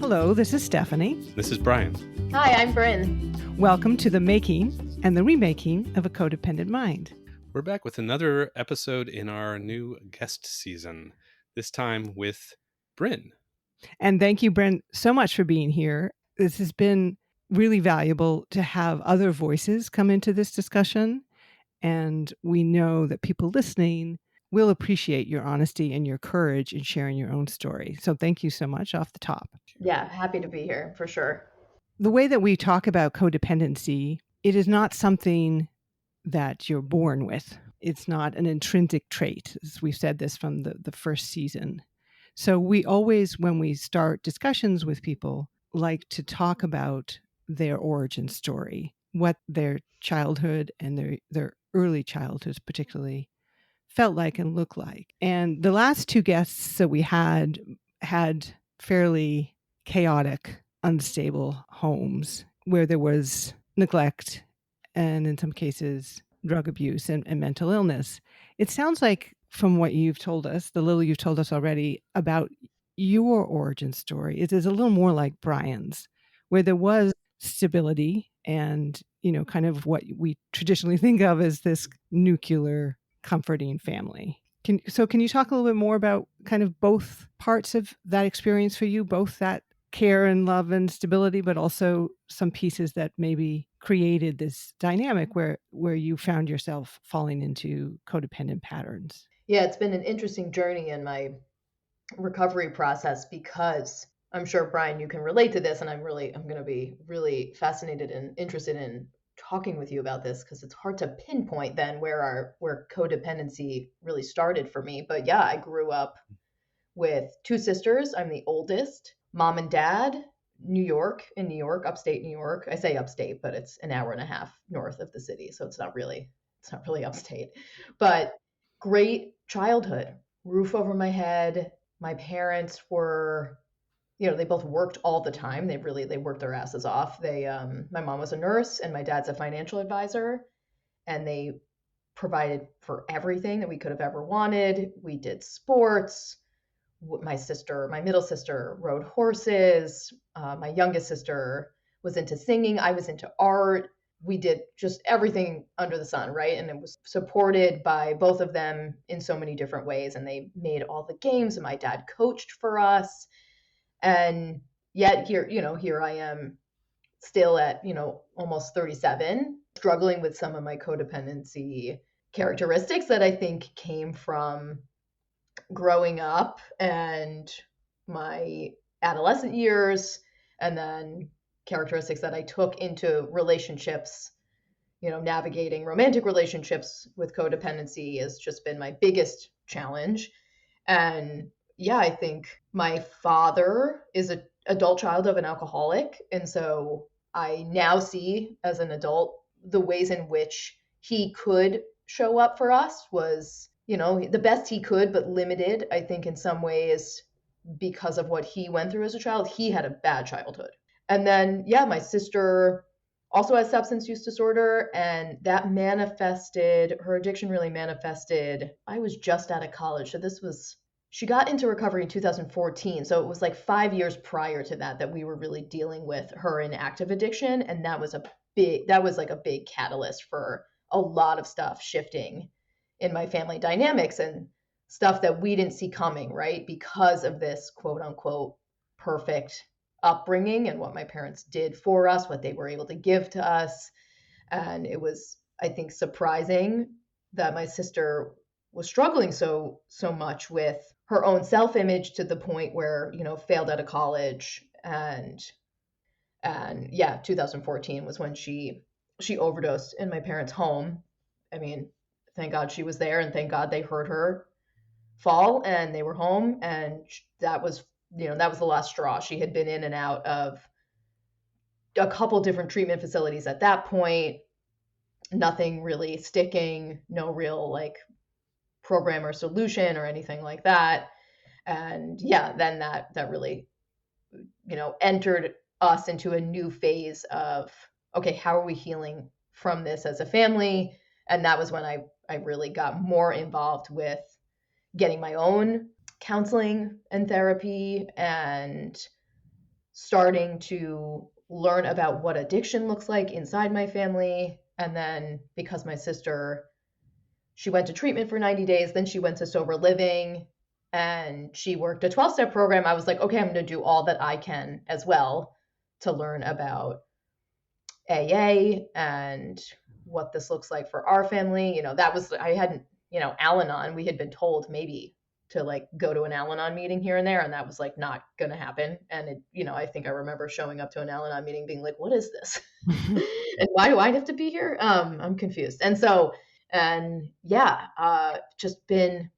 Hello, this is Stephanie. This is Brian. Hi, I'm Brinn. Welcome to the making and the remaking of a codependent mind. We're back with another episode in our new guest season, this time with Brinn. And thank you, Brinn, so much for being here. This has been really valuable to have other voices come into this discussion. And we know that people listening will appreciate your honesty and your courage in sharing your own story. So thank you so much off the top. Yeah, happy to be here for sure. The way that we talk about codependency, it is not something that you're born with. It's not an intrinsic trait. As we've said this from the first season. So we always, when we start discussions with people, like to talk about their origin story, what their childhood and their early childhoods particularly felt like and looked like. And the last two guests that we had fairly chaotic, unstable homes where there was neglect and in some cases drug abuse and mental illness. It sounds like from what you've told us, the little you've told us already about your origin story, it is a little more like Brian's, where there was stability and, kind of what we traditionally think of as this nuclear comforting family. Can you talk a little bit more about kind of both parts of that experience for you, both that care and love and stability, but also some pieces that maybe created this dynamic where you found yourself falling into codependent patterns? Yeah, it's been an interesting journey in my recovery process because I'm sure, Brian, you can relate to this, and I'm going to be really fascinated and interested in talking with you about this because it's hard to pinpoint then where codependency really started for me. But yeah, I grew up with two sisters. I'm the oldest. Mom and dad, in New York, upstate New York. I say upstate, but it's an hour and a half north of the city, so it's not really upstate. But great childhood, roof over my head. My parents were, they both worked all the time. They worked their asses off. My mom was a nurse and my dad's a financial advisor, and they provided for everything that we could have ever wanted. We did sports. My middle sister rode horses. My youngest sister was into singing. I was into art. We did just everything under the sun, right? And it was supported by both of them in so many different ways. And they made all the games, and my dad coached for us. And yet here I am still at, almost 37, struggling with some of my codependency characteristics that I think came from growing up and my adolescent years, and then characteristics that I took into relationships. Navigating romantic relationships with codependency has just been my biggest challenge. And yeah, I think my father is an adult child of an alcoholic. And so I now see as an adult the ways in which he could show up for us was, the best he could, but limited, I think, in some ways because of what he went through as a child. He had a bad childhood. And then, yeah, my sister also has substance use disorder, and that her addiction really manifested. I was just out of college. So she got into recovery in 2014. So it was like 5 years prior to that we were really dealing with her in active addiction. And that was like a big catalyst for a lot of stuff shifting in my family dynamics and stuff that we didn't see coming, right? Because of this quote unquote perfect upbringing and what my parents did for us, what they were able to give to us. And it was, I think, surprising that my sister was struggling so much with her own self-image to the point where, failed out of college. And yeah, 2014 was when she overdosed in my parents' home. I mean, thank God she was there, and thank God they heard her fall and they were home. And that was the last straw. She had been in and out of a couple different treatment facilities at that point, nothing really sticking, no real program or solution or anything like that. And yeah, then that really, entered us into a new phase of, okay, how are we healing from this as a family? And that was when I really got more involved with getting my own counseling and therapy and starting to learn about what addiction looks like inside my family. And then because my sister, she went to treatment for 90 days, then she went to sober living and she worked a 12-step program. I was like, okay, I'm going to do all that I can as well to learn about AA and what this looks like for our family. You know, that was, I hadn't, you know, Al-Anon, we had been told maybe to like go to an Al-Anon meeting here and there, and that was like not going to happen. And it, you know, I think I remember showing up to an Al-Anon meeting being like, what is this? And why do I have to be here? I'm confused. And so, and yeah, just been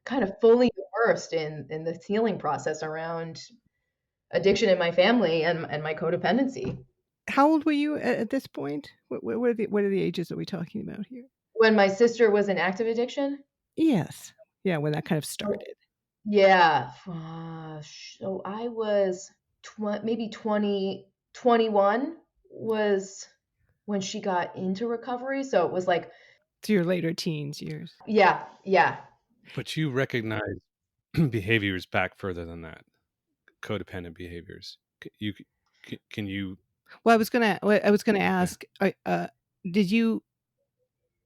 kind of fully immersed in the healing process around addiction in my family and my codependency. How old were you at this point? What are the ages that we're talking about here? When my sister was in active addiction? Yes. Yeah, when that kind of started. Yeah. So I was maybe 20, 21 was when she got into recovery. So it was like, To your later teens years. yeah, yeah. But you recognize behaviors back further than that, codependent behaviors. Can you? Well, I was gonna ask, did you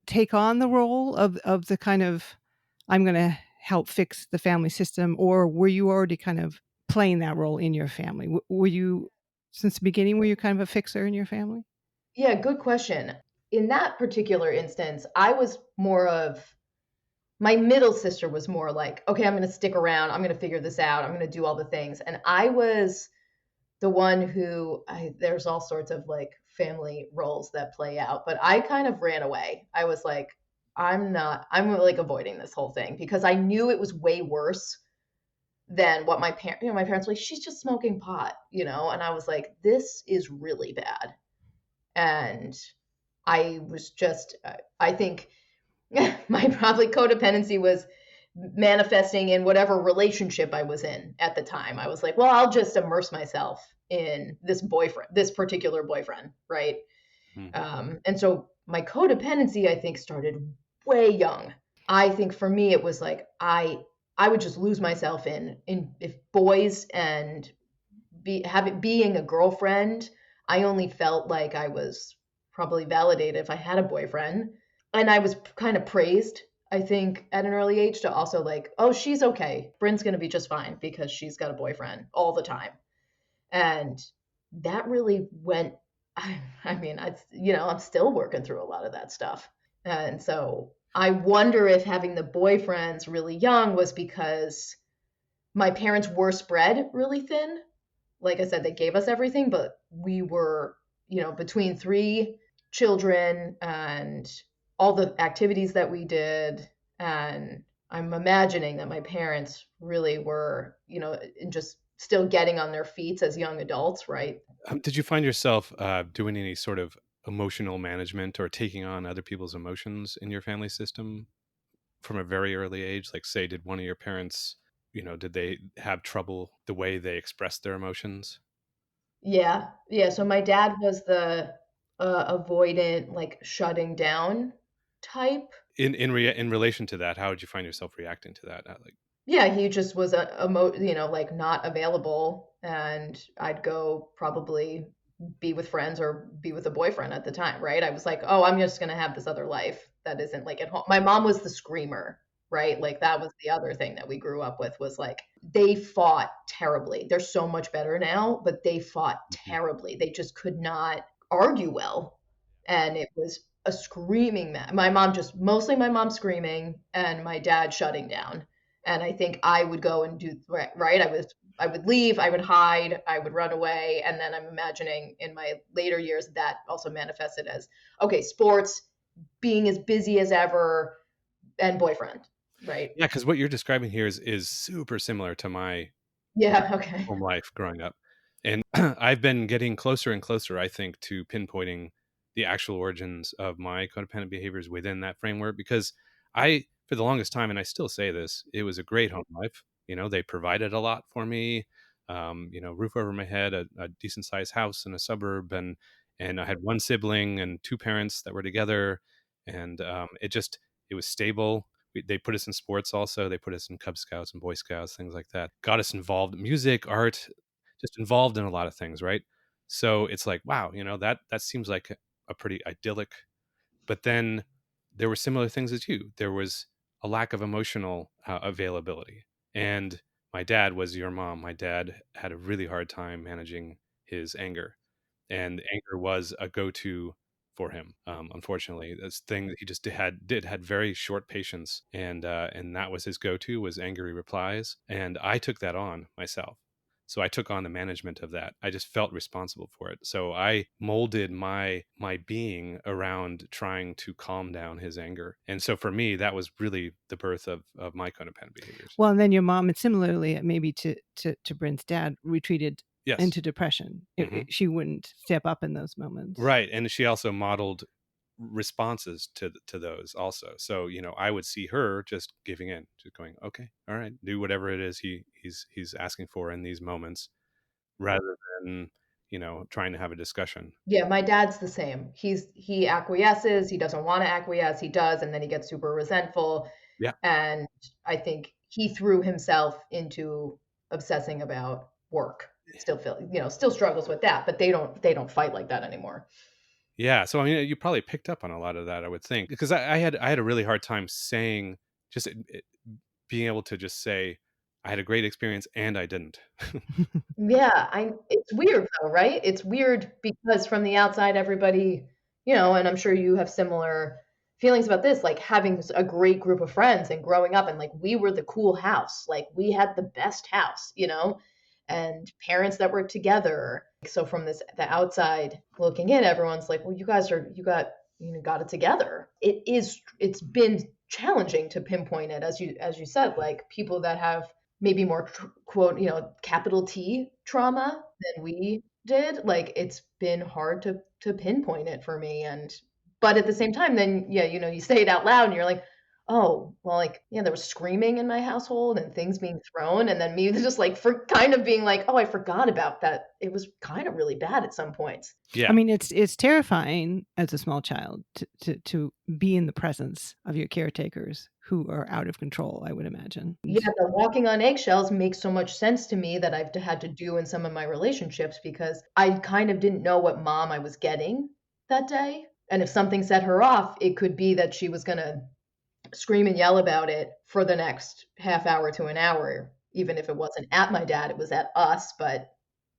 take on the role of the kind of, I'm gonna help fix the family system, or were you already kind of playing that role in your family? Were you, since the beginning, were you kind of a fixer in your family? Yeah, good question. In that particular instance, I was more of, my middle sister was more like, okay, I'm going to stick around. I'm going to figure this out. I'm going to do all the things. And I was the one who, there's all sorts of like family roles that play out, but I kind of ran away. I was like, I'm like avoiding this whole thing because I knew it was way worse than what my parents, my parents were like, she's just smoking pot, and I was like, this is really bad. And I was just, I think my probably codependency was manifesting in whatever relationship I was in at the time. I was like, well, I'll just immerse myself in this particular boyfriend, right? And so my codependency, I think, started way young. I think for me, it was like I would just lose myself in if boys and being a girlfriend. I only felt like I was probably validated if I had a boyfriend, and I was kind of praised, I think, at an early age to also like, oh, she's okay. Brynn's going to be just fine because she's got a boyfriend all the time. And that really went, I mean, I'm still working through a lot of that stuff. And so I wonder if having the boyfriends really young was because my parents were spread really thin. Like I said, they gave us everything, but we were, between three children and all the activities that we did. And I'm imagining that my parents really were, just still getting on their feet as young adults, right? Did you find yourself doing any sort of emotional management or taking on other people's emotions in your family system from a very early age? Like, say, did one of your parents, did they have trouble the way they expressed their emotions? Yeah. Yeah. So my dad was the avoidant, like shutting down type. In relation to that, how did you find yourself reacting to that? Like, Yeah, he just was like not available, and I'd go probably be with friends or be with a boyfriend at the time, right? I was like, oh, I'm just gonna have this other life that isn't like at home. My mom was the screamer, right? Like that was the other thing that we grew up with was like they fought terribly. They're so much better now, but they fought terribly. They just could not argue well, and it was a screaming match. My mom just mostly my mom screaming and my dad shutting down. And I think I would go and do right. I would leave, I would hide, I would run away, and then I'm imagining in my later years that also manifested as okay, sports, being as busy as ever, and boyfriend, right? yeah, because what you're describing here is super similar to my Yeah. Okay. home life growing up. And I've been getting closer and closer, I think, to pinpointing the actual origins of my codependent behaviors within that framework because for the longest time, and I still say this, it was a great home life. They provided a lot for me, roof over my head, a decent sized house in a suburb. And I had one sibling and two parents that were together. And it was stable. They put us in sports also. They put us in Cub Scouts and Boy Scouts, things like that. Got us involved. Music, art, just involved in a lot of things, right? So it's like, wow, that seems like a pretty idyllic. But then there were similar things as you. There was a lack of emotional availability. And my dad was your mom. My dad had a really hard time managing his anger, and anger was a go-to for him. Unfortunately, this thing that he just had very short patience, and that was his go-to, was angry replies. And I took that on myself. So I took on the management of that. I just felt responsible for it. So I molded my being around trying to calm down his anger. And so for me, that was really the birth of my codependent behaviors. Well, and then your mom, and similarly, maybe to Brinn's dad, retreated Yes. into depression. She wouldn't step up in those moments. Right. And she also modeled responses to those also. So, I would see her just giving in, just going, okay, all right, do whatever it is he's asking for in these moments, rather than, trying to have a discussion. Yeah, my dad's the same. He acquiesces, he doesn't want to acquiesce, he does, and then he gets super resentful. Yeah. And I think he threw himself into obsessing about work. Still struggles with that, but they don't fight like that anymore. Yeah. So, I mean, you probably picked up on a lot of that, I would think, because I had a really hard time saying, just being able to just say, I had a great experience and I didn't. Yeah, it's weird though, right? It's weird because from the outside, everybody, and I'm sure you have similar feelings about this, like having a great group of friends and growing up, and like we were the cool house, like we had the best house, and parents that were together. So from the outside looking in, everyone's like, well, you got it together. It's been challenging to pinpoint it, as you said, like people that have maybe more quote, capital T trauma than we did. Like it's been hard to pinpoint it for me. But at the same time, then yeah, you say it out loud and you're like, oh, well, like, yeah, there was screaming in my household and things being thrown. And then me just like for kind of being like, oh, I forgot about that. It was kind of really bad at some points. Yeah. I mean, it's terrifying as a small child to be in the presence of your caretakers who are out of control, I would imagine. Yeah, the walking on eggshells makes so much sense to me that I've had to do in some of my relationships, because I kind of didn't know what mom I was getting that day. And if something set her off, it could be that she was going to scream and yell about it for the next half hour to an hour. Even if it wasn't at my dad, it was at us.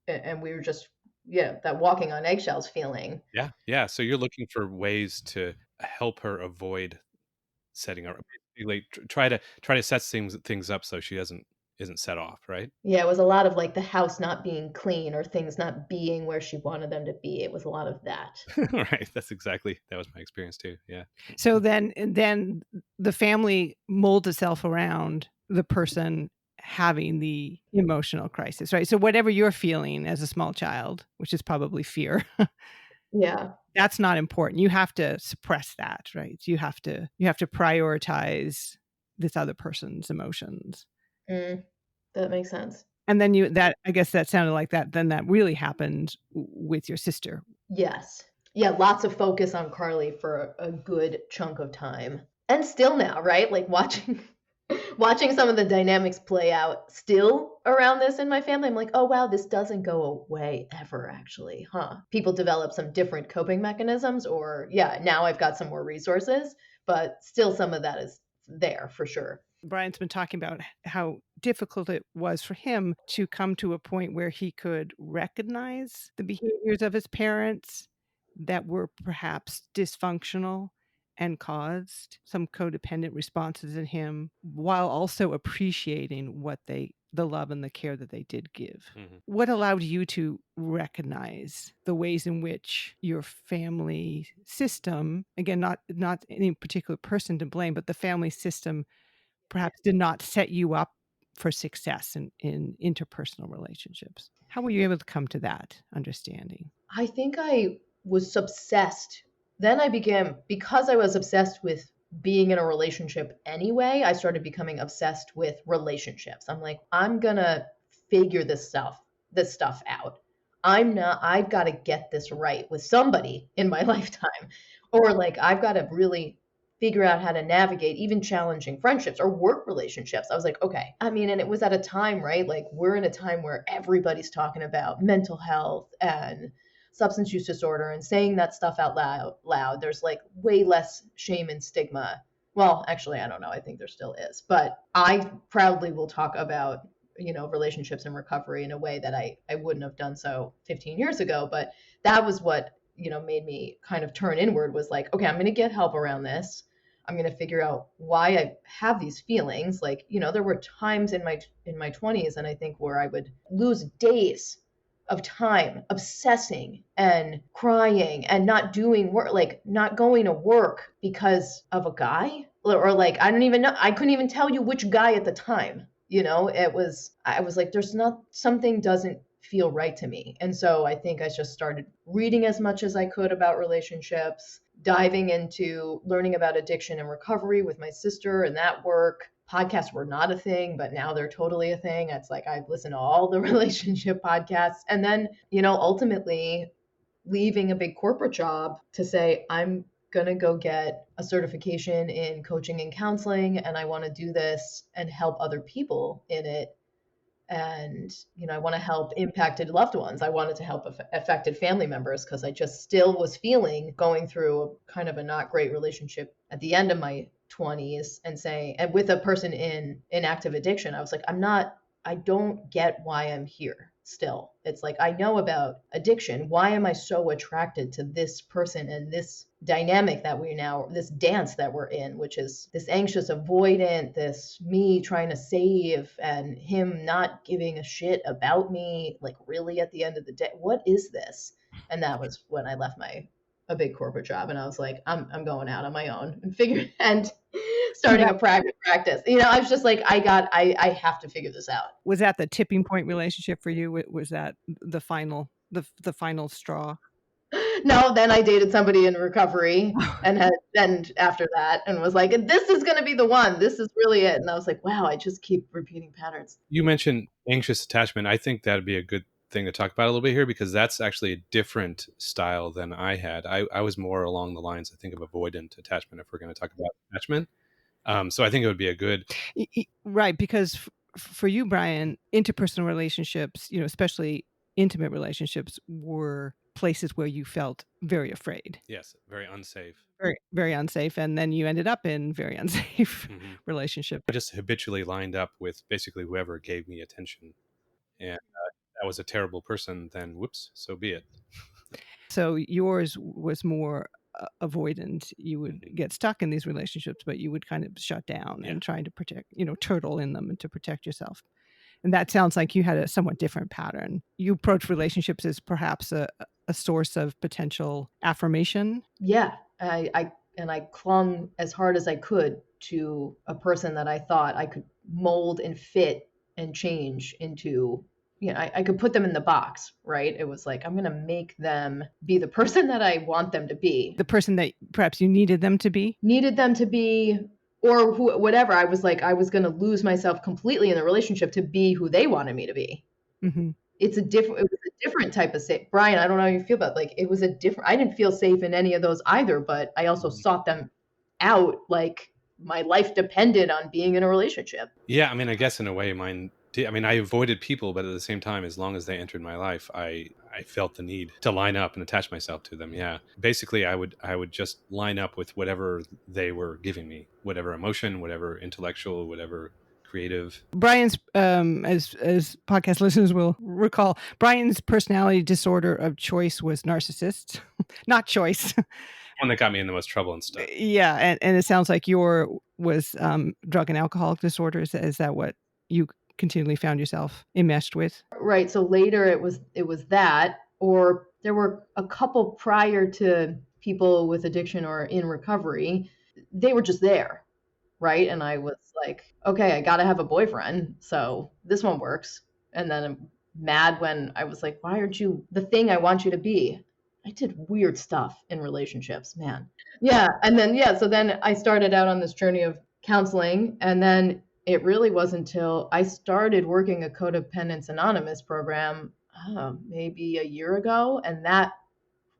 And we were just, that walking on eggshells feeling. Yeah. Yeah. So you're looking for ways to help her avoid setting up, basically try to set things up so she isn't set off, right? Yeah, it was a lot of like the house not being clean or things not being where she wanted them to be. It was a lot of that. Right. That was my experience too. Yeah. So then the family molds itself around the person having the emotional crisis, right? So whatever you're feeling as a small child, which is probably fear, Yeah, that's not important. You have to suppress that, right? You have to prioritize this other person's emotions. that makes sense. And then I guess that sounded like that. Then that really happened with your sister. Yes. Yeah, lots of focus on Carly for a good chunk of time. And still now, right? Like watching some of the dynamics play out still around this in my family. I'm like, oh wow, this doesn't go away ever, actually, huh? People develop some different coping mechanisms, or yeah, now I've got some more resources, but still some of that is there for sure. Brian's been talking about how difficult it was for him to come to a point where he could recognize the behaviors of his parents that were perhaps dysfunctional and caused some codependent responses in him, while also appreciating the love and the care that they did give. Mm-hmm. What allowed you to recognize the ways in which your family system, again, not any particular person to blame, but the family system perhaps did not set you up for success in interpersonal relationships? How were you able to come to that understanding? I think I was obsessed. Then because I was obsessed with being in a relationship anyway, I started becoming obsessed with relationships. I'm like, I'm gonna figure this stuff out. I've got to get this right with somebody in my lifetime. Or like, I've got to really figure out how to navigate even challenging friendships or work relationships. I was like, okay. I mean, and it was at a time, right? Like we're in a time where everybody's talking about mental health and substance use disorder and saying that stuff out loud. There's like way less shame and stigma. Well, actually, I don't know. I think there still is. But I proudly will talk about, relationships and recovery in a way that I wouldn't have done so 15 years ago. But that was what, made me kind of turn inward, was like, okay, I'm going to get help around this. I'm going to figure out why I have these feelings. Like, there were times in my 20s, and I think, where I would lose days of time obsessing and crying and not doing work, like not going to work because of a guy, or like, I don't even know. I couldn't even tell you which guy at the time. I was like, there's not, something doesn't feel right to me. And so I think I just started reading as much as I could about relationships, diving into learning about addiction and recovery with my sister and that work. Podcasts were not a thing, but now they're totally a thing. It's like I've listened to all the relationship podcasts. And then, ultimately leaving a big corporate job to say, I'm going to go get a certification in coaching and counseling, and I want to do this and help other people in it. And, I want to help impacted loved ones. I wanted to help affected family members, because I just still was feeling, going through a kind of a not great relationship at the end of my 20s, and with a person in active addiction. I was like, I don't get why I'm here still. It's like, I know about addiction. Why am I so attracted to this person and this dynamic this dance that we're in, which is this anxious avoidant, this me trying to save and him not giving a shit about me, like really at the end of the day, what is this? And that was when I left a big corporate job, and I was like, I'm going out on my own and starting a private practice. I was just like, I have to figure this out. Was that the tipping point relationship for you? Was that the final straw? No, then I dated somebody in recovery and after that, and was like, this is going to be the one. This is really it. And I was like, wow, I just keep repeating patterns. You mentioned anxious attachment. I think that'd be a good thing to talk about a little bit here, because that's actually a different style than I had. I was more along the lines, I think, of avoidant attachment, if we're going to talk about attachment. So I think it would be a good... Right, because for you, Brian, interpersonal relationships, especially intimate relationships, were places where you felt very afraid. Yes, very unsafe. Very, very unsafe. And then you ended up in very unsafe relationship. I just habitually lined up with basically whoever gave me attention. And that was a terrible person, then whoops, so be it. So yours was more avoidant. You would get stuck in these relationships, but you would kind of shut down and try to protect, turtle in them and to protect yourself. And that sounds like you had a somewhat different pattern. You approach relationships as perhaps a source of potential affirmation. Yeah, I clung as hard as I could to a person that I thought I could mold and fit and change into. I could put them in the box, right? It was like, I'm going to make them be the person that I want them to be. The person that perhaps you needed them to be? Or whatever. I was like, I was going to lose myself completely in the relationship to be who they wanted me to be. Mm-hmm. It was a different type of safe. Brian, I don't know how you feel about, like, it was I didn't feel safe in any of those either, but I also sought them out. Like, my life depended on being in a relationship. Yeah. I mean, I guess in a way I avoided people, but at the same time, as long as they entered my life, I felt the need to line up and attach myself to them. Yeah. Basically, I would just line up with whatever they were giving me, whatever emotion, whatever intellectual, whatever creative. Brian's, as podcast listeners will recall, Brian's personality disorder of choice was narcissist, not choice. One that got me in the most trouble and stuff. Yeah, and it sounds like your was drug and alcoholic disorders. Is that what you continually found yourself enmeshed with? Right. So later it was that, or there were a couple prior to people with addiction or in recovery. They were just there. Right. And I was like, okay, I got to have a boyfriend. So this one works. And then I'm mad when I was like, why aren't you the thing I want you to be? I did weird stuff in relationships, man. Yeah. And then, so then I started out on this journey of counseling. And then it really wasn't until I started working a Codependents Anonymous program, maybe a year ago. And that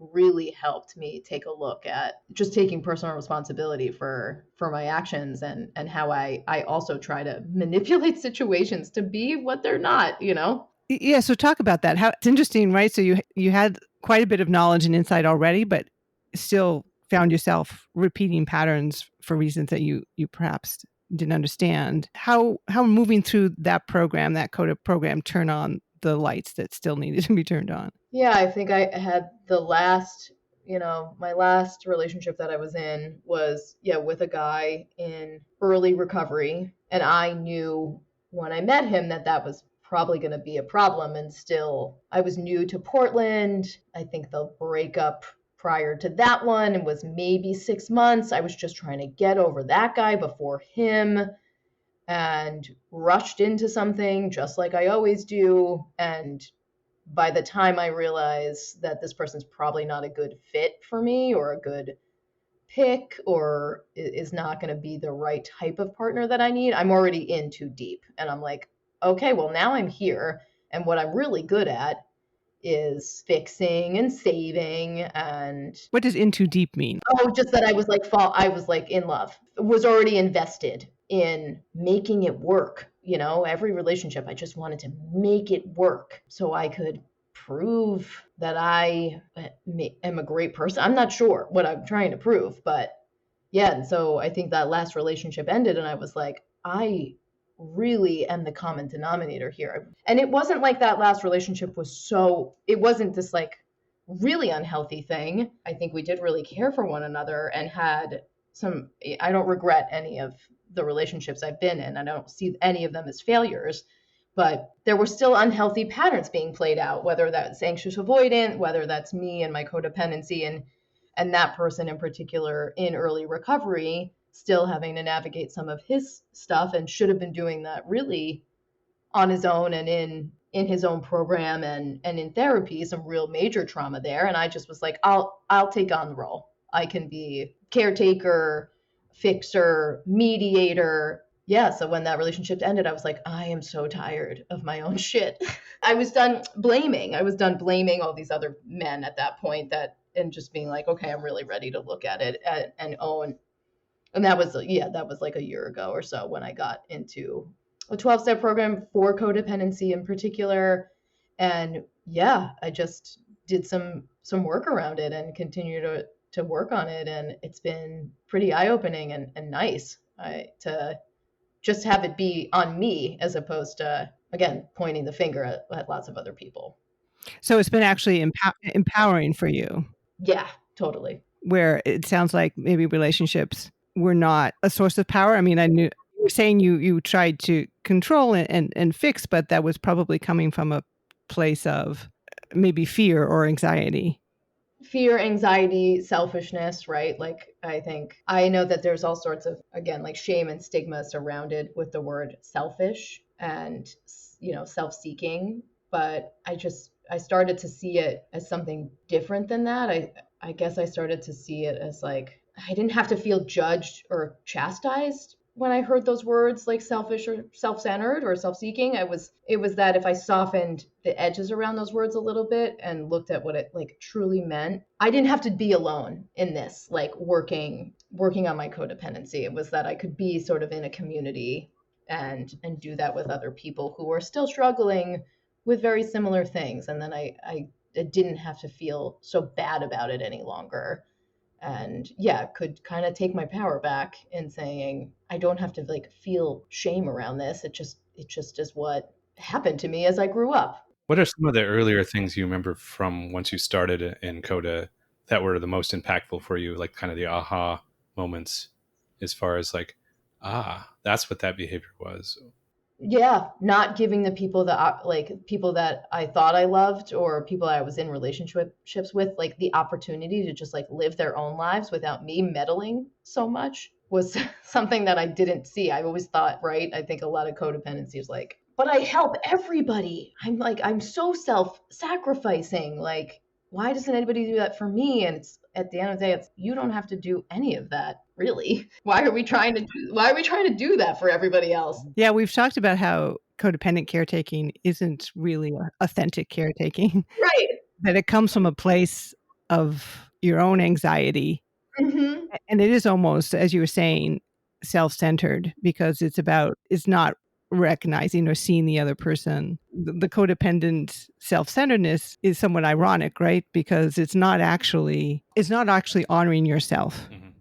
really helped me take a look at just taking personal responsibility for my actions, and how I also try to manipulate situations to be what they're not, you know? Yeah, so talk about that. How it's interesting, right? So you had quite a bit of knowledge and insight already, but still found yourself repeating patterns for reasons that you perhaps didn't understand. How moving through that program, that CODA program, turn on the lights that still needed to be turned on? Yeah, I think I had the last, my last relationship that I was in was, yeah, with a guy in early recovery. And I knew when I met him that that was probably going to be a problem. And still, I was new to Portland. I think the breakup prior to that one was maybe 6 months. I was just trying to get over that guy before him, and rushed into something just like I always do. And by the time I realize that this person's probably not a good fit for me, or a good pick, or is not going to be the right type of partner that I need, I'm already in too deep. And I'm like, okay, well, now I'm here. And what I'm really good at is fixing and saving. And What does in too deep mean? oh, just that I was like in love, was already invested in making it work. Every relationship, I just wanted to make it work so I could prove that I am a great person. I'm not sure what I'm trying to prove, but yeah. And so I think that last relationship ended, and I was like, I really am the common denominator here. And it wasn't like that last relationship it wasn't this like really unhealthy thing. I think we did really care for one another and had I don't regret any of the relationships I've been in. I don't see any of them as failures, but there were still unhealthy patterns being played out, whether that's anxious avoidant, whether that's me and my codependency, and that person in particular in early recovery still having to navigate some of his stuff, and should have been doing that really on his own and in his own program, and in therapy, some real major trauma there. And I just was like, I'll take on the role. I can be caretaker, fixer, mediator. Yeah, so when that relationship ended, I was like, I am so tired of my own shit. I was done blaming. I was done blaming all these other men at that point, and just being like, okay, I'm really ready to look at it and own. And that was like a year ago or so when I got into a 12-step program for codependency in particular. And yeah, I just did some work around it and continue to work on it. And it's been pretty eye-opening and nice to just have it be on me, as opposed to, again, pointing the finger at lots of other people. So it's been actually empowering for you. Yeah, totally. Where it sounds like maybe relationships were not a source of power. I mean, I knew you were saying you tried to control and fix, but that was probably coming from a place of maybe fear or anxiety. Fear, anxiety, selfishness, right? Like, I know that there's all sorts of, again, like shame and stigma surrounded with the word selfish and, self-seeking. But I started to see it as something different than that. I guess I started to see it as like, I didn't have to feel judged or chastised when I heard those words, like selfish or self-centered or self-seeking. It was that if I softened the edges around those words a little bit and looked at what it like truly meant, I didn't have to be alone in this, like working on my codependency. It was that I could be sort of in a community and do that with other people who are still struggling with very similar things. And then I didn't have to feel so bad about it any longer. And yeah, could kind of take my power back in saying, I don't have to like feel shame around this. It just is what happened to me as I grew up. What are some of the earlier things you remember from once you started in Coda that were the most impactful for you, like kind of the aha moments, as far as like, that's what that behavior was? Yeah, not giving the people people that I thought I loved, or people I was in relationships with, like the opportunity to just like live their own lives without me meddling so much, was something that I didn't see. I always thought, right? I think a lot of codependency is like, but I help everybody. I'm so self-sacrificing. Like, why doesn't anybody do that for me? And it's at the end of the day, it's, you don't have to do any of that, really. Why are we trying to do that for everybody else? Yeah, we've talked about how codependent caretaking isn't really authentic caretaking. Right. That it comes from a place of your own anxiety. Mm-hmm. And it is almost, as you were saying, self-centered, because it's not recognizing or seeing the other person. The codependent self-centeredness is somewhat ironic, right? Because it's not actually honoring yourself. Mhm.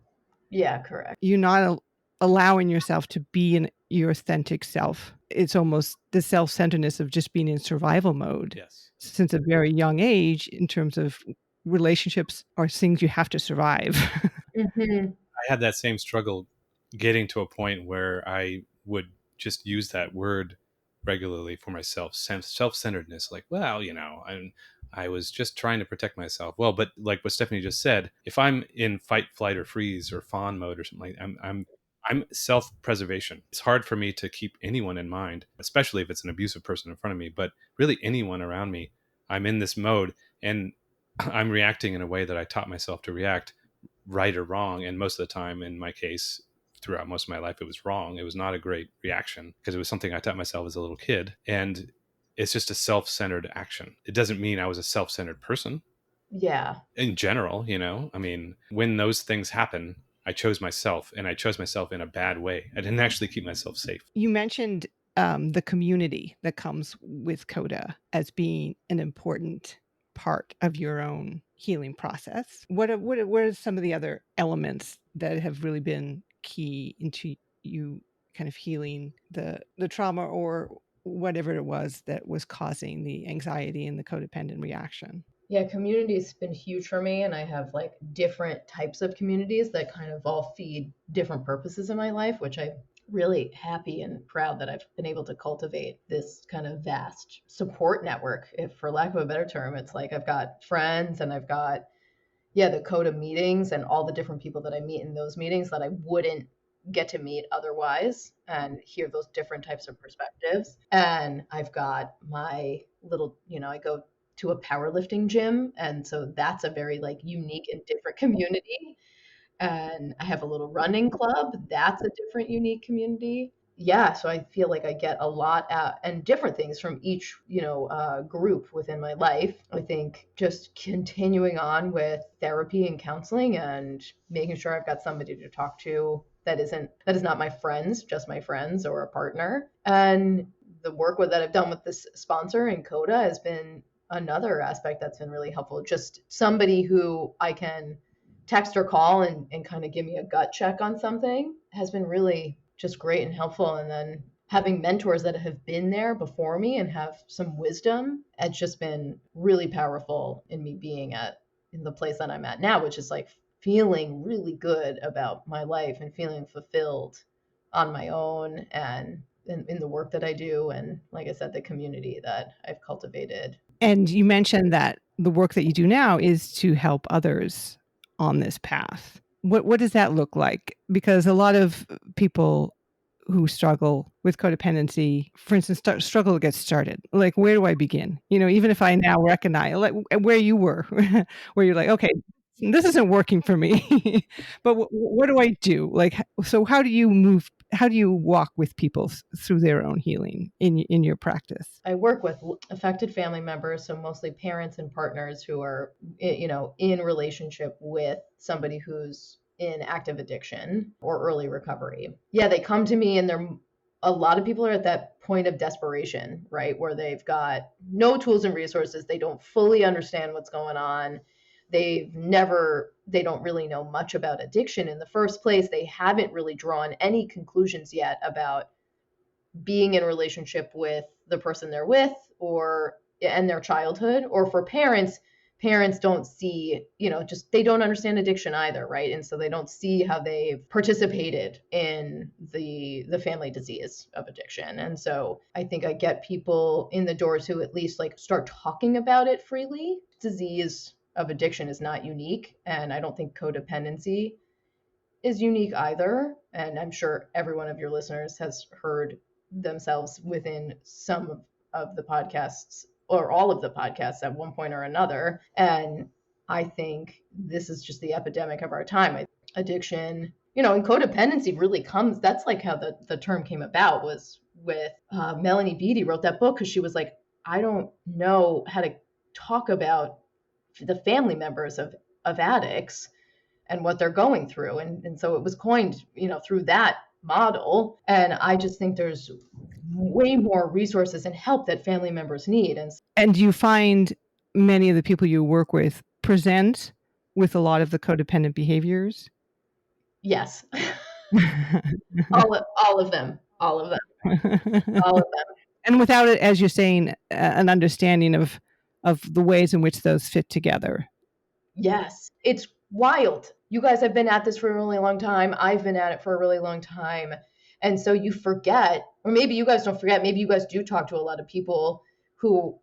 Yeah, correct. You're not allowing yourself to be in your authentic self. It's almost the self-centeredness of just being in survival mode Yes. since a very young age, in terms of relationships are things you have to survive. Mm-hmm. I had that same struggle getting to a point where I would just use that word regularly for myself, self-centeredness. Like, well, I was just trying to protect myself. Well, but like what Stephanie just said, if I'm in fight, flight, or freeze or fawn mode or something, like I'm self-preservation. It's hard for me to keep anyone in mind, especially if it's an abusive person in front of me. But really, anyone around me, I'm in this mode, and I'm reacting in a way that I taught myself to react, right or wrong. And most of the time, in my case, throughout most of my life, it was wrong. It was not a great reaction because it was something I taught myself as a little kid. And it's just a self-centered action. It doesn't mean I was a self-centered person Yeah. in general. I mean, when those things happen, I chose myself, and I chose myself in a bad way. I didn't actually keep myself safe. You mentioned the community that comes with CODA as being an important part of your own healing process. What are some of the other elements that have really been key into you kind of healing the trauma or whatever it was that was causing the anxiety and the codependent reaction? Yeah, community's been huge for me, and I have like different types of communities that kind of all feed different purposes in my life, which I'm really happy and proud that I've been able to cultivate this kind of vast support network. If for lack of a better term, it's like I've got friends and I've got, yeah, the CODA meetings and all the different people that I meet in those meetings that I wouldn't get to meet otherwise and hear those different types of perspectives. And I've got my little, I go to a powerlifting gym. And so that's a very like unique and different community. And I have a little running club. That's a different, unique community. Yeah, so I feel like I get a lot and different things from each, group within my life. I think just continuing on with therapy and counseling and making sure I've got somebody to talk to that is not my friends, just my friends or a partner. And the work that I've done with this sponsor and CODA has been another aspect that's been really helpful. Just somebody who I can text or call and kind of give me a gut check on something has been really just great and helpful. And then having mentors that have been there before me and have some wisdom, it's just been really powerful in me being in the place that I'm at now, which is like feeling really good about my life and feeling fulfilled on my own and in the work that I do. And like I said, the community that I've cultivated. And you mentioned that the work that you do now is to help others on this path. What does that look like? Because a lot of people who struggle with codependency, for instance, struggle to get started. Like, where do I begin? Even if I now recognize like where you were, where you're like, okay, this isn't working for me, but what do I do? Like, so how do you walk with people through their own healing in your practice? I work with affected family members, so mostly parents and partners who are, in relationship with somebody who's in active addiction or early recovery. Yeah, they come to me and a lot of people are at that point of desperation, right? Where they've got no tools and resources. They don't fully understand what's going on. They don't really know much about addiction in the first place. They haven't really drawn any conclusions yet about being in a relationship with the person they're with or and their childhood. Or for parents don't see, just they don't understand addiction either, right? And so they don't see how they've participated in the family disease of addiction. And so I think I get people in the doors who at least like start talking about it freely. Disease of addiction is not unique, and I don't think codependency is unique either. And I'm sure every one of your listeners has heard themselves within some of the podcasts or all of the podcasts at one point or another. And I think this is just the epidemic of our time. Addiction, and codependency really comes, that's like how the term came about, was with Melanie Beattie wrote that book because she was like, I don't know how to talk about the family members of addicts and what they're going through. And so it was coined, through that model. And I just think there's way more resources and help that family members need. And do you find many of the people you work with present with a lot of the codependent behaviors? Yes. all of them. All of them. And without it, as you're saying, an understanding of the ways in which those fit together. Yes. It's wild. You guys have been at this for a really long time. I've been at it for a really long time. And so you forget, or maybe you guys don't forget, maybe you guys do talk to a lot of people who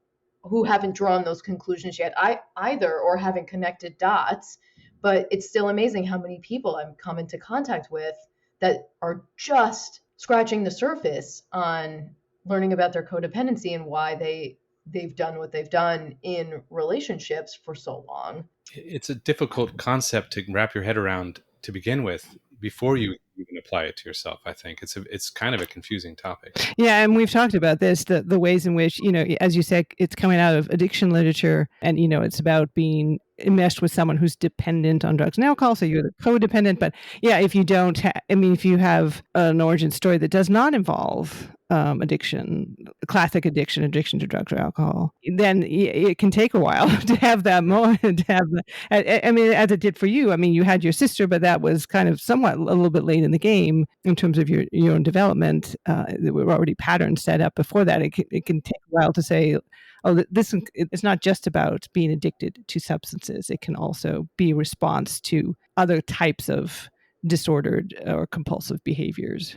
haven't drawn those conclusions yet either, or haven't connected dots. But it's still amazing how many people I'm come into contact with that are just scratching the surface on learning about their codependency and why they've done what they've done in relationships for so long. It's a difficult concept to wrap your head around to begin with before you even apply it to yourself. I think it's kind of a confusing topic. Yeah, and we've talked about this, the ways in which, as you said, it's coming out of addiction literature, and it's about being enmeshed with someone who's dependent on drugs and alcohol, so you're the codependent. But yeah, if you don't if you have an origin story that does not involve addiction, classic addiction to drugs or alcohol, then it can take a while to have that moment, to have as it did for you. You had your sister, but that was kind of somewhat a little bit late in the game in terms of your own development. There were already patterns set up before that. It can take a while to say, oh, it's not just about being addicted to substances. It can also be a response to other types of disordered or compulsive behaviors.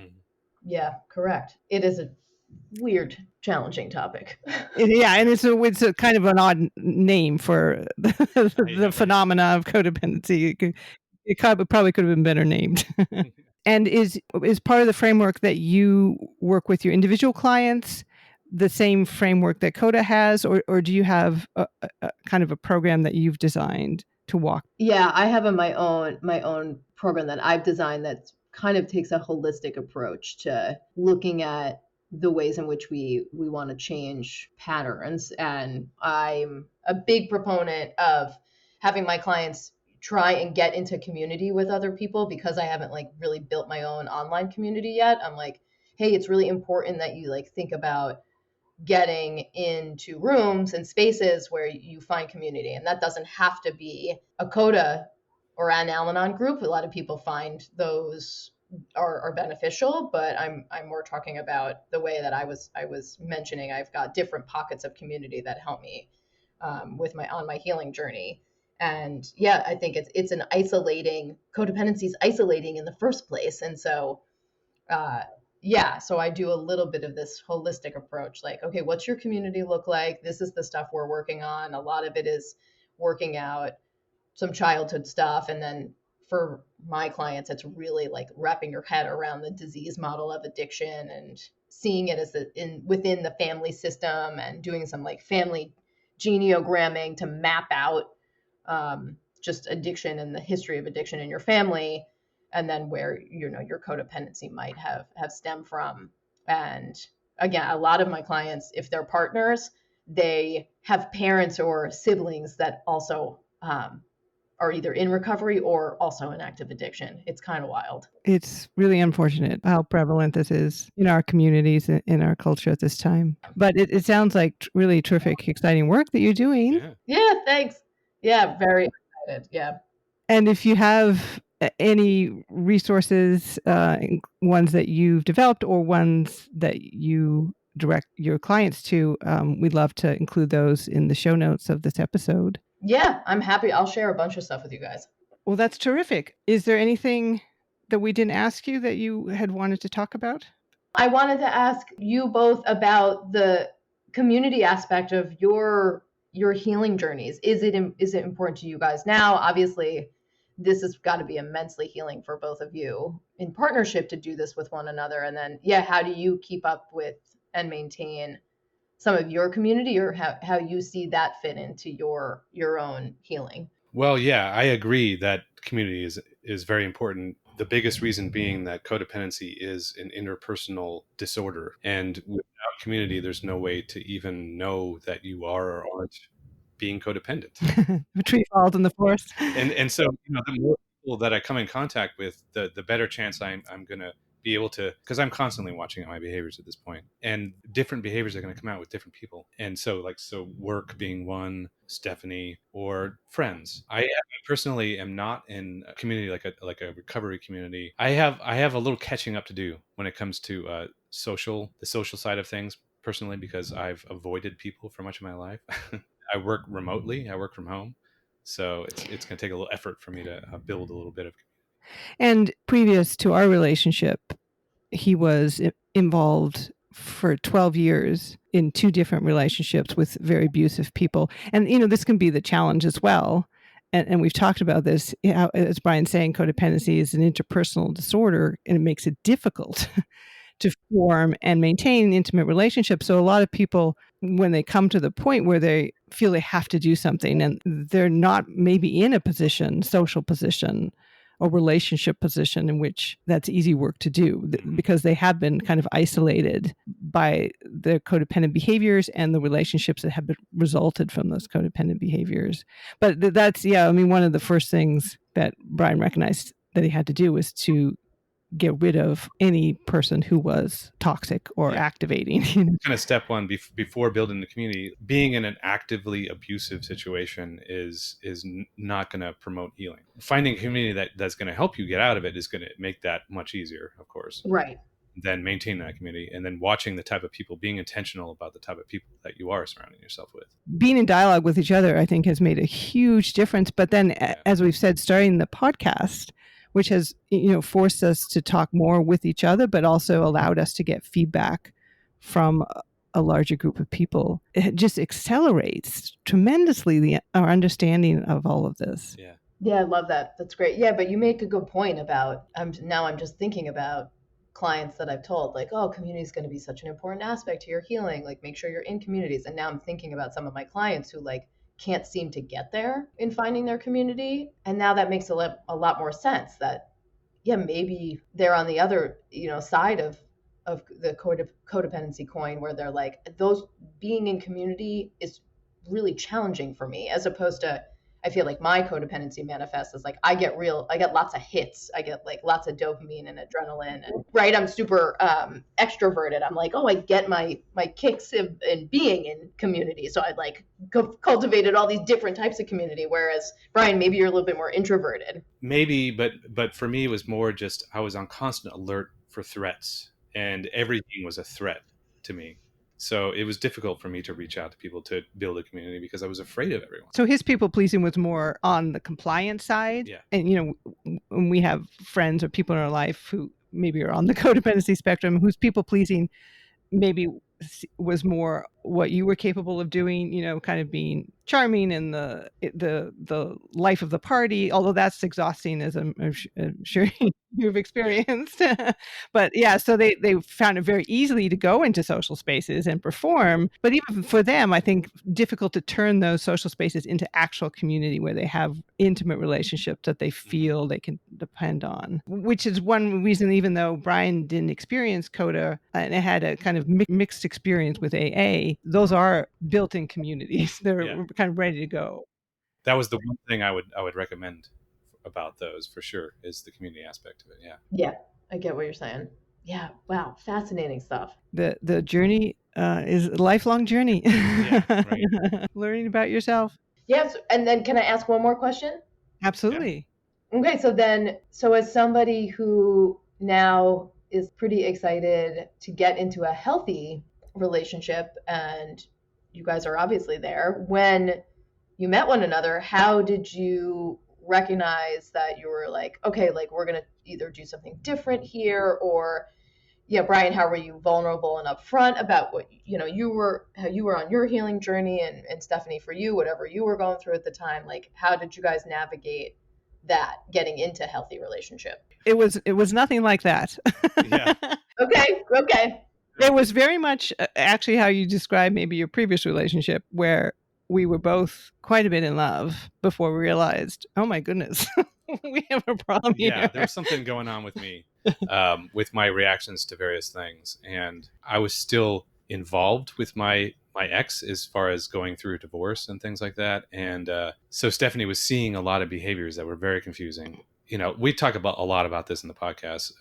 Yeah, correct. It is a weird, challenging topic. Yeah, and it's a kind of an odd name for the phenomena of codependency. It probably could have been better named. And is part of the framework that you work with your individual clients the same framework that Coda has, or do you have a kind of a program that you've designed to walk? Yeah, I have my own program that I've designed that kind of takes a holistic approach to looking at the ways in which we want to change patterns. And I'm a big proponent of having my clients try and get into community with other people, because I haven't really built my own online community yet. I'm like, hey, it's really important that you think about getting into rooms and spaces where you find community. And that doesn't have to be a Coda or an Al-Anon group. A lot of people find those are beneficial, but I'm more talking about the way that I was mentioning. I've got different pockets of community that help me with my healing journey. And yeah, I think it's an isolating, codependency is isolating in the first place. And so so I do a little bit of this holistic approach, okay, what's your community look like? This is the stuff we're working on. A lot of it is working out some childhood stuff. And then for my clients, it's really wrapping your head around the disease model of addiction and seeing it as within the family system, and doing some family geneogramming to map out just addiction and the history of addiction in your family, and then where your codependency might have stemmed from. And again, a lot of my clients, if they're partners, they have parents or siblings that also are either in recovery or also in active addiction. It's kind of wild. It's really unfortunate how prevalent this is in our communities, in our culture at this time. But it sounds like really terrific, exciting work that you're doing. Yeah, thanks. Yeah, very excited. Yeah. And if you have any resources, ones that you've developed or ones that you direct your clients to, we'd love to include those in the show notes of this episode. Yeah, I'm happy. I'll share a bunch of stuff with you guys. Well, that's terrific. Is there anything that we didn't ask you that you had wanted to talk about? I wanted to ask you both about the community aspect of your healing journeys. Is it important to you guys now? Obviously, this has got to be immensely healing for both of you in partnership to do this with one another. And then, how do you keep up with and maintain some of your community, or how you see that fit into your own healing? Well, yeah, I agree that community is very important. The biggest reason being that codependency is an interpersonal disorder. And without community, there's no way to even know that you are or aren't being codependent. The tree falls in the forest. And so, the more people that I come in contact with, the better chance I'm going to be able to, because I'm constantly watching my behaviors at this point, and different behaviors are going to come out with different people. And so work being one, Stephanie, or friends. I personally am not in a community like a recovery community. I have a little catching up to do when it comes to the social side of things personally, because I've avoided people for much of my life. I work remotely. I work from home. So it's going to take a little effort for me to build a little bit of. And previous to our relationship, he was involved for 12 years in 2 different relationships with very abusive people. And, this can be the challenge as well. And we've talked about this, as Brian's saying, codependency is an interpersonal disorder, and it makes it difficult to form and maintain intimate relationships. So a lot of people, when they come to the point where they feel they have to do something and they're not maybe in a position, social position or relationship position in which that's easy work to do, because they have been kind of isolated by their codependent behaviors and the relationships that have resulted from those codependent behaviors. But that's, one of the first things that Brian recognized that he had to do was to get rid of any person who was toxic or activating. Kind of step one before building the community. Being in an actively abusive situation is not going to promote healing. Finding a community that's going to help you get out of it is going to make that much easier, of course. Right. Then maintain that community, and then watching the type of people, being intentional about the type of people that you are surrounding yourself with. Being in dialogue with each other, I think, has made a huge difference. But then, as we've said, starting the podcast, which has, forced us to talk more with each other, but also allowed us to get feedback from a larger group of people. It just accelerates tremendously our understanding of all of this. Yeah, I love that. That's great. Yeah, but you make a good point about, I'm just thinking about clients that I've told, like, oh, community is going to be such an important aspect to your healing. Like, make sure you're in communities. And now I'm thinking about some of my clients who can't seem to get there in finding their community. And now that makes a lot more sense that, maybe they're on the other, side of the codependency coin, where they're like, those being in community is really challenging for me, as opposed to, I feel like my codependency manifests as I get lots of hits. I get lots of dopamine and adrenaline, and right. I'm super extroverted. I'm like, oh, I get my kicks in being in community. So I cultivated all these different types of community. Whereas Brian, maybe you're a little bit more introverted. Maybe, but for me, it was more just, I was on constant alert for threats, and everything was a threat to me. So it was difficult for me to reach out to people to build a community because I was afraid of everyone. So his people pleasing was more on the compliance side. Yeah. And, when we have friends or people in our life who maybe are on the codependency spectrum, whose people pleasing maybe was more what you were capable of doing, kind of being charming and the life of the party, although that's exhausting, as I'm sure you've experienced. But yeah, so they found it very easily to go into social spaces and perform. But even for them, I think difficult to turn those social spaces into actual community where they have intimate relationships that they feel they can depend on, which is one reason, even though Brian didn't experience CODA and it had a kind of mixed experience with AA, those are built-in communities. They're kind of ready to go. That was the one thing I would recommend about those, for sure, is the community aspect of it. Yeah, I get what you're saying. Yeah, wow, fascinating stuff. The journey is a lifelong journey. Right. Learning about yourself. Yes, and then can I ask one more question? Absolutely. Yeah. Okay, so as somebody who now is pretty excited to get into a healthy relationship, and you guys are obviously there, when you met one another, how did you recognize that you were okay, we're going to either do something different here, or Brian, how were you vulnerable and upfront about what how you were on your healing journey, and Stephanie, for you, whatever you were going through at the time, how did you guys navigate that, getting into healthy relationship? It was nothing like that. Yeah. Okay. It was very much actually how you described maybe your previous relationship, where we were both quite a bit in love before we realized, oh my goodness, we have a problem here. Yeah, there was something going on with me, with my reactions to various things. And I was still involved with my my ex as far as going through divorce and things like that. And so Stephanie was seeing a lot of behaviors that were very confusing. We talk about a lot about this in the podcast,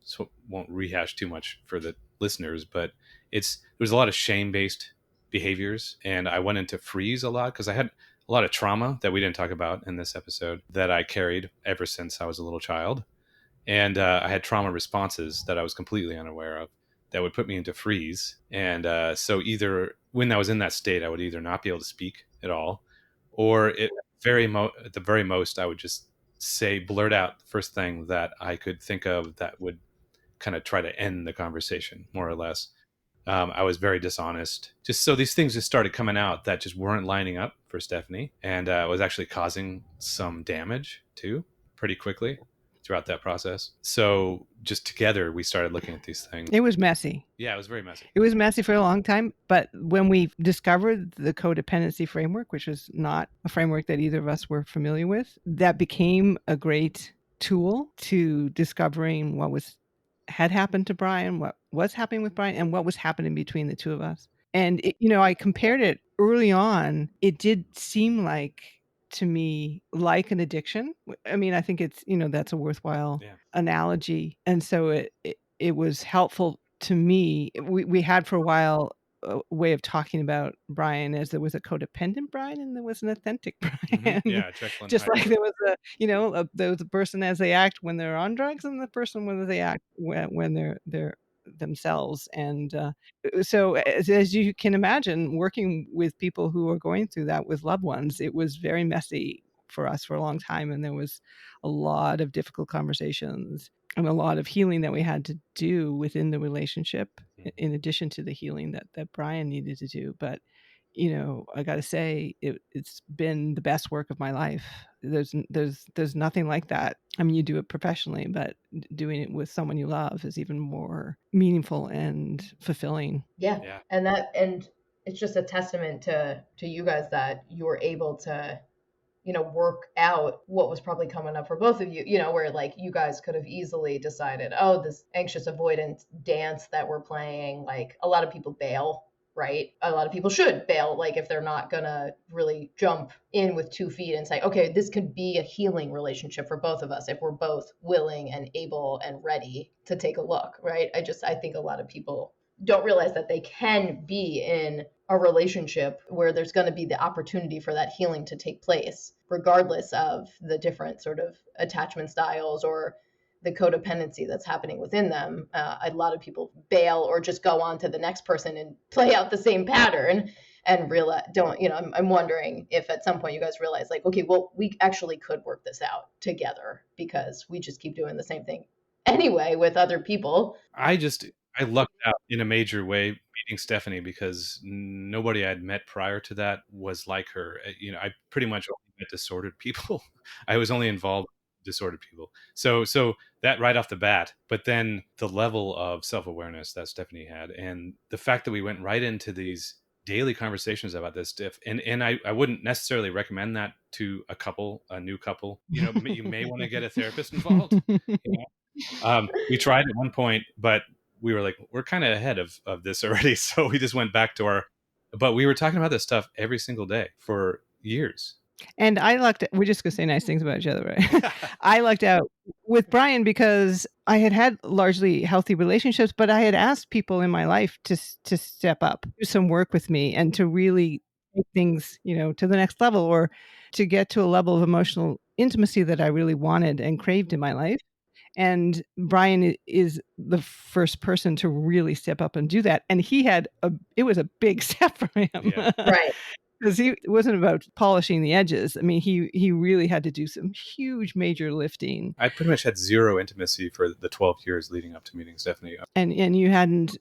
so won't rehash too much for the listeners, but there was a lot of shame-based behaviors, and I went into freeze a lot because I had a lot of trauma that we didn't talk about in this episode that I carried ever since I was a little child. And I had trauma responses that I was completely unaware of that would put me into freeze. And so either when I was in that state, I would either not be able to speak at all, or at the very most, I would just blurt out the first thing that I could think of that would kind of try to end the conversation, more or less. I was very dishonest. Just so these things just started coming out that just weren't lining up for Stephanie, and was actually causing some damage too, pretty quickly throughout that process. So just together, we started looking at these things. It was messy. Yeah, it was very messy. It was messy for a long time, but when we discovered the codependency framework, which was not a framework that either of us were familiar with, that became a great tool to discovering what had happened to Brian, what was happening with Brian, and what was happening between the two of us. And I compared it early on. It did seem like, to me, like an addiction. I mean, I think it's that's a worthwhile analogy, and so it was helpful to me. We had for a while a way of talking about Brian as there was a codependent Brian and there was an authentic Brian. Mm-hmm. Yeah, just like there was there was a person as they act when they're on drugs and the person when they act when they're themselves. And so as you can imagine, working with people who are going through that with loved ones, it was very messy for us for a long time, and there was a lot of difficult conversations and a lot of healing that we had to do within the relationship, in addition to the healing that Brian needed to do. But I got to say, it's been the best work of my life. There's nothing like that. I mean, you do it professionally, but doing it with someone you love is even more meaningful and fulfilling. Yeah. And it's just a testament to you guys that you were able to work out what was probably coming up for both of you, where like you guys could have easily decided, oh, this anxious avoidance dance that we're playing, like a lot of people bail, right? A lot of people should bail, like if they're not gonna really jump in with 2 feet and say, okay, this could be a healing relationship for both of us if we're both willing and able and ready to take a look, right? I think a lot of people don't realize that they can be in a relationship where there's going to be the opportunity for that healing to take place, regardless of the different sort of attachment styles or the codependency that's happening within them. A lot of people bail or just go on to the next person and play out the same pattern and realize, I'm wondering if at some point you guys realize, like, okay, well, we actually could work this out together because we just keep doing the same thing anyway with other people. I lucked out in a major way meeting Stephanie because nobody I'd met prior to that was like her. I pretty much only met disordered people. I was only involved with disordered people. So that right off the bat, but then the level of self-awareness that Stephanie had and the fact that we went right into these daily conversations about this stuff. And I wouldn't necessarily recommend that to a new couple. You may want to get a therapist involved. We tried at one point, but we were like, we're kind of ahead of this already. So we just went back to but we were talking about this stuff every single day for years. And we're just going to say nice things about each other, right? I lucked out with Brian because I had largely healthy relationships, but I had asked people in my life to step up, do some work with me, and to really take things, to the next level, or to get to a level of emotional intimacy that I really wanted and craved in my life. And Brian is the first person to really step up and do that. And it was a big step for him. Yeah. Right. Because it wasn't about polishing the edges. I mean, he really had to do some huge, major lifting. I pretty much had zero intimacy for the 12 years leading up to meeting Stephanie. And you hadn't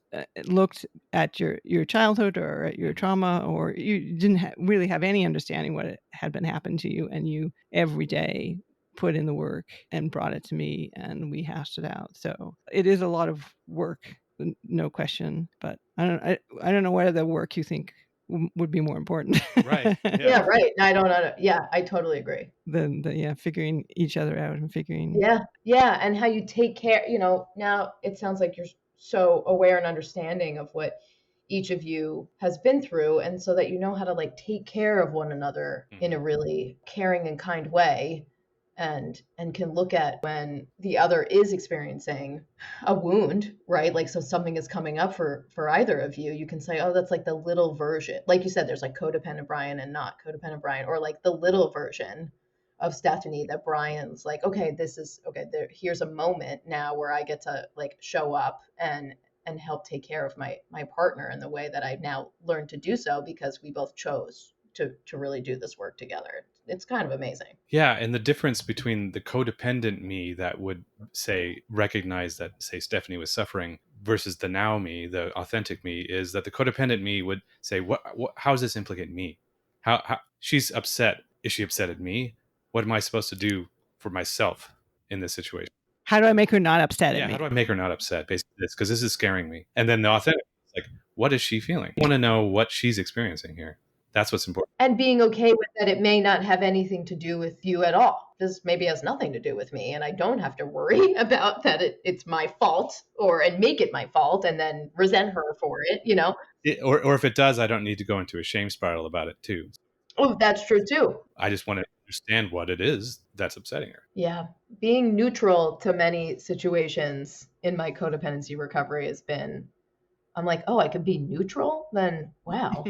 looked at your childhood or at your trauma, or you didn't really have any understanding what had been happened to you. And you every day put in the work and brought it to me, and we hashed it out. So it is a lot of work, no question. But I don't know whether the work you think would be more important. Right. Yeah, right. I don't know. Yeah, I totally agree. Than figuring each other out and figuring. Yeah. And how you take care, now it sounds like you're so aware and understanding of what each of you has been through, and so that you know how to like take care of one another in a really caring and kind way, and can look at when the other is experiencing a wound, right? Like, so something is coming up for either of you, you can say, oh, that's like the little version, like you said, there's like codependent Brian and not codependent Brian, or like the little version of Stephanie that Brian's like, okay, this is okay, here's a moment now where I get to like show up and help take care of my partner in the way that I've now learned to do so, because we both chose to really do this work together. It's kind of amazing. Yeah, and the difference between the codependent me that would say recognize that, say, Stephanie was suffering, versus the now me, the authentic me, is that the codependent me would say, what how does this implicate me? How she's upset? Is she upset at me? What am I supposed to do for myself in this situation? How do I make her not upset at me? How do I make her not upset? Basically, this, because this is scaring me. And then the authentic is like, what is she feeling? I want to know what she's experiencing here. That's what's important. And being okay with that, it may not have anything to do with you at all. This maybe has nothing to do with me, and I don't have to worry about that it's my fault, and make it my fault and then resent her for it, you know? Or if it does, I don't need to go into a shame spiral about it too. Oh, that's true too. I just want to understand what it is that's upsetting her. Yeah. Being neutral to many situations in my codependency recovery has been, I'm like, oh, I could be neutral? Then, wow,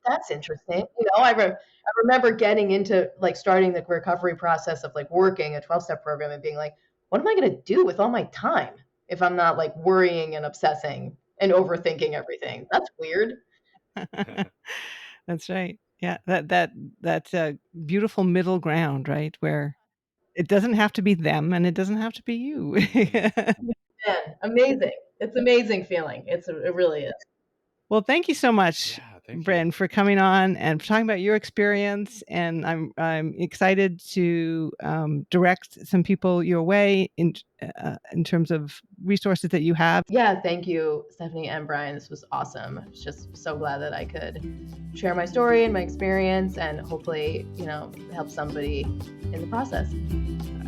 that's interesting. You know, I remember getting into like starting the recovery process of like working a 12-step program and being like, what am I going to do with all my time if I'm not like worrying and obsessing and overthinking everything? That's weird. That's right. Yeah, that's a beautiful middle ground, right? Where it doesn't have to be them and it doesn't have to be you. Man, amazing. It's an amazing feeling. It really is. Well, thank you so much, Thank Brinn, for coming on and talking about your experience. And I'm excited to direct some people your way in terms of resources that you have. Yeah, thank you, Stephanie and Brian. This was awesome. I was just so glad that I could share my story and my experience, and hopefully, you know, help somebody in the process.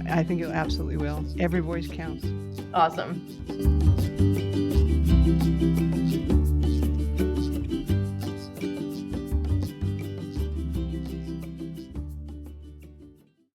I think it absolutely will. Every voice counts. Awesome.